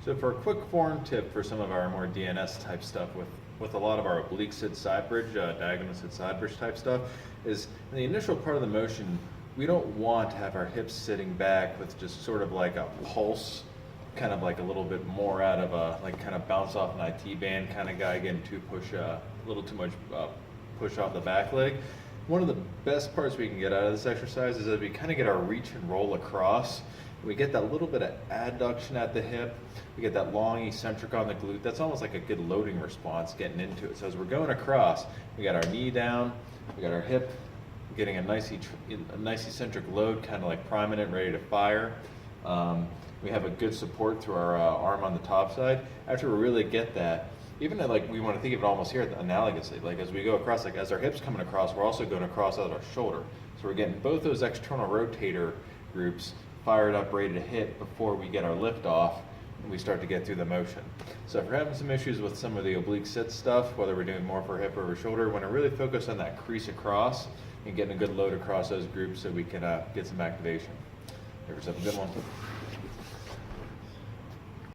So for a quick form tip for some of our more DNS type stuff with a lot of our oblique sit side bridge, diagonal sit side bridge type stuff, is in the initial part of the motion, we don't want to have our hips sitting back with just sort of like a pulse, kind of like a little bit more out of a, like kind of bounce off an IT band kind of guy, getting a little too much push off the back leg. One of the best parts we can get out of this exercise is that we kind of get our reach and roll across. We get that little bit of adduction at the hip. We get that long eccentric on the glute. That's almost like a good loading response getting into it. So as we're going across, we got our knee down, we got our hip, getting a nice eccentric load, kind of like priming it, ready to fire. We have a good support through our arm on the top side. After we really get that, even like we want to think of it almost here analogously, like as we go across, like as our hips coming across, we're also going across out our shoulder. So we're getting both those external rotator groups fired up, ready to hit before we get our lift off and we start to get through the motion. So if we're having some issues with some of the oblique sit stuff, whether we're doing more for hip or for shoulder, we want to really focus on that crease across and getting a good load across those groups so we can get some activation. Have yourself a good one.